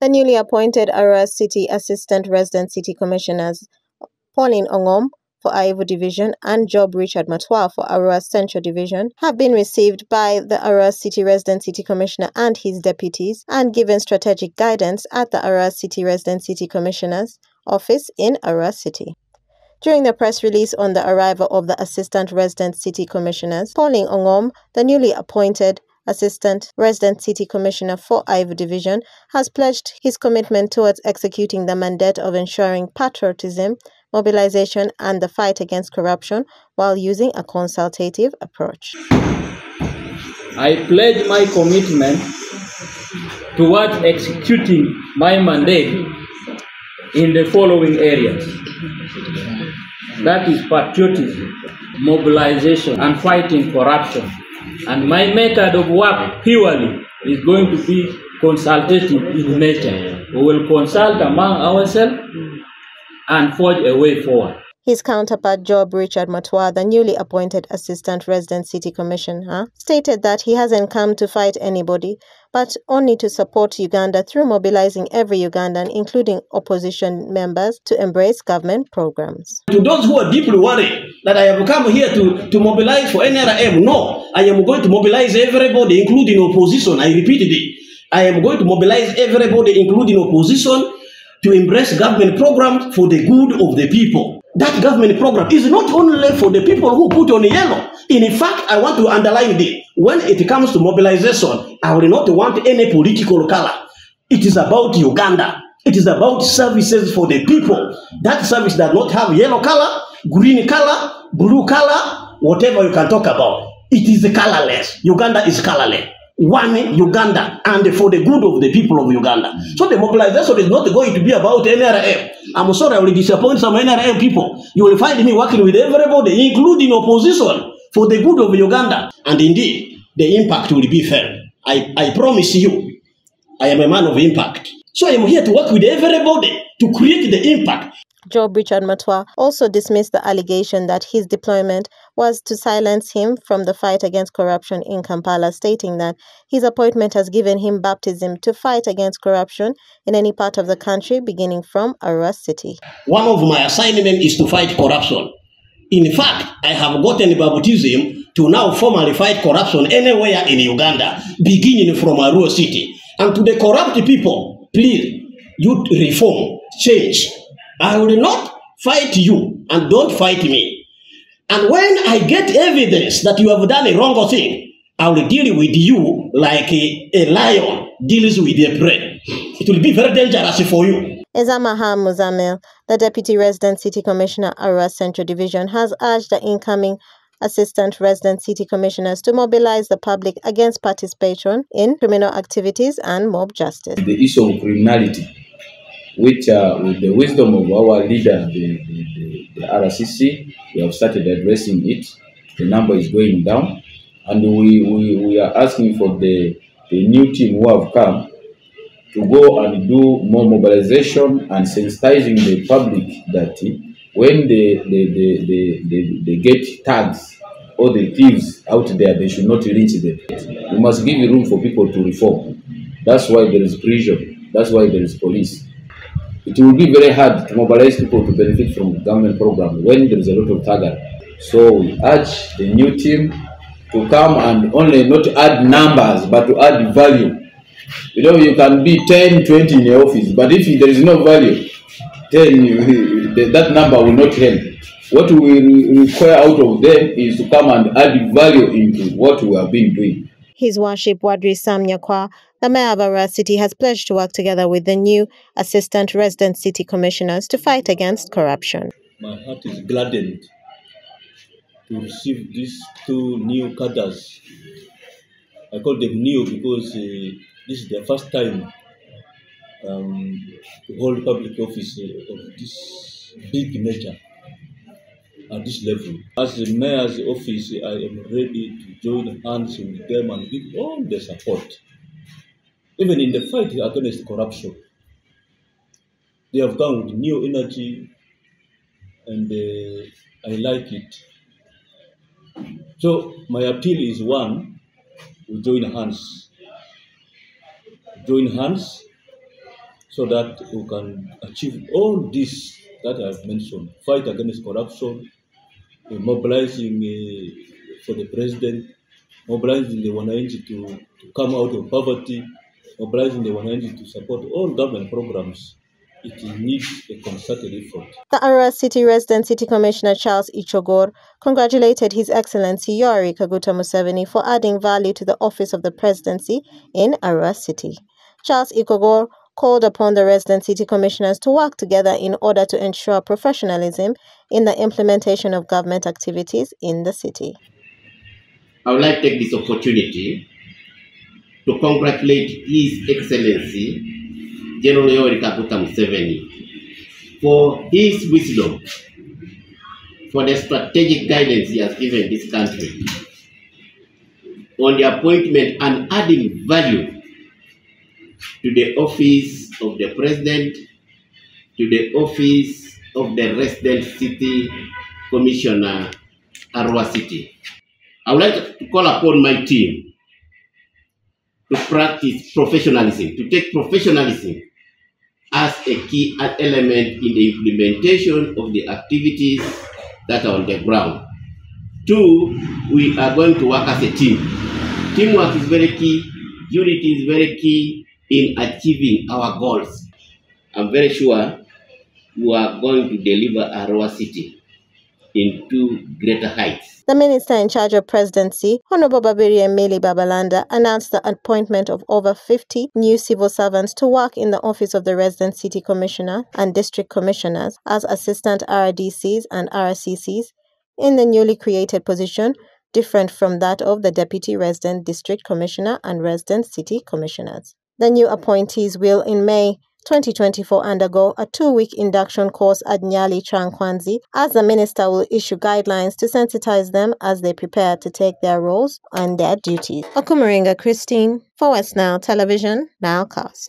The newly appointed Arua City Assistant Resident City Commissioners, Pauline Ongom for Aivu Division and Job Richard Matwa for Arua Central Division, have been received by the Arua City Resident City Commissioner and his deputies and given strategic guidance at the Arua City Resident City Commissioner's office in Arua City. During the press release on the arrival of the Assistant Resident City Commissioners, Pauline Ongom, the newly appointed Assistant Resident City Commissioner for Aivu Division, has pledged his commitment towards executing the mandate of ensuring patriotism, mobilization and the fight against corruption while using a consultative approach. I pledge my commitment towards executing my mandate in the following areas. That is patriotism, mobilization and fighting corruption. And my method of work purely is going to be consultative in nature. We will consult among ourselves and forge a way forward. His counterpart, Job Richard Matwa, the newly appointed Assistant Resident City Commissioner, stated that he hasn't come to fight anybody, but only to support Uganda through mobilizing every Ugandan, including opposition members, to embrace government programs. To those who are deeply worried that I have come here to mobilize for NRM, no, I am going to mobilize everybody, including opposition. I repeated it. I am going to mobilize everybody, including opposition, to embrace government programs for the good of the people. That government program is not only for the people who put on yellow. In fact, I want to underline this. When it comes to mobilization, I will not want any political color. It is about Uganda. It is about services for the people. That service does not have yellow color, green color, blue color, whatever you can talk about. It is colorless. Uganda is colorless. One Uganda, and for the good of the people of Uganda. So the mobilization is not going to be about NRM. I'm sorry, I will disappoint some NRM people. You will find me working with everybody, including opposition, for the good of Uganda. And indeed, the impact will be felt. I promise you, I am a man of impact. So I am here to work with everybody to create the impact. Job Richard Matwa also dismissed the allegation that his deployment was to silence him from the fight against corruption in Kampala, stating that his appointment has given him baptism to fight against corruption in any part of the country, beginning from Arua City. One of my assignments is to fight corruption. In fact, I have gotten baptism to now formally fight corruption anywhere in Uganda, beginning from Arua City. And to the corrupt people, please, you reform, change. I will not fight you and don't fight me. And when I get evidence that you have done a wrong thing, I will deal with you like a lion deals with a prey. It will be very dangerous for you. Ezamaha Muzamil, the Deputy Resident City Commissioner, Arua Central Division, has urged the incoming Assistant Resident City Commissioners to mobilize the public against participation in criminal activities and mob justice. The issue of criminality, which with the wisdom of our leader, the Rccs, we have started addressing it. The number is going down, and we are asking for the new team who have come to go and do more mobilization and sensitizing the public that when they get tags or the thieves out there, they should not lynch them. We must give room for people to reform. That's why there is prison. That's why there is police. It will be very hard to mobilize people to benefit from government program when there is a lot of target. So we urge the new team to come and only not add numbers, but to add value. You know, you can be 10, 20 in your office, but if there is no value, then that number will not help. What we require out of them is to come and add value into what we have been doing. His Worship Wadri Sam Nyakwa, the Mayor of Arua City, has pledged to work together with the new Assistant Resident City Commissioners to fight against corruption. My heart is gladdened to receive these two new cadres. I call them new because this is their first time to hold public office of this big nature at this level. As the mayor's office, I am ready to join hands with them and give all the support, even in the fight against corruption. They have come with new energy, and I like it. So my appeal is one: we join hands so that we can achieve all this that I've mentioned: fight against corruption, mobilizing for the president, mobilizing the Wananchi to come out of poverty, mobilizing the Wananchi to support all government programs. It needs a concerted effort. The Arua City resident City Commissioner Charles Ichogor congratulated His Excellency Yoweri Kaguta Museveni for adding value to the office of the presidency in Arua City. Charles Ichogor called upon the resident city commissioners to work together in order to ensure professionalism in the implementation of government activities in the city. I would like to take this opportunity to congratulate His Excellency General Yoweri Kaguta Museveni for his wisdom, for the strategic guidance he has given this country on the appointment and adding value to the office of the president, to the office of the resident city commissioner, Arua City. I would like to call upon my team to practice professionalism, to take professionalism as a key element in the implementation of the activities that are on the ground. 2, we are going to work as a team. Teamwork is very key. Unity is very key in achieving our goals. I'm very sure we are going to deliver Arua City into greater heights. The minister in charge of presidency, Honorable Babiri Emeli Babalanda, announced the appointment of over 50 new civil servants to work in the office of the resident city commissioner and district commissioners as assistant RDCs and Rccs in the newly created position, different from that of the deputy resident district commissioner and resident city commissioners. The new appointees will, in May 2024, undergo a 2-week induction course at Nyali Trankwanzi, as the minister will issue guidelines to sensitize them as they prepare to take their roles and their duties. Okumaringa Christine for West Nile Television, Nilecast.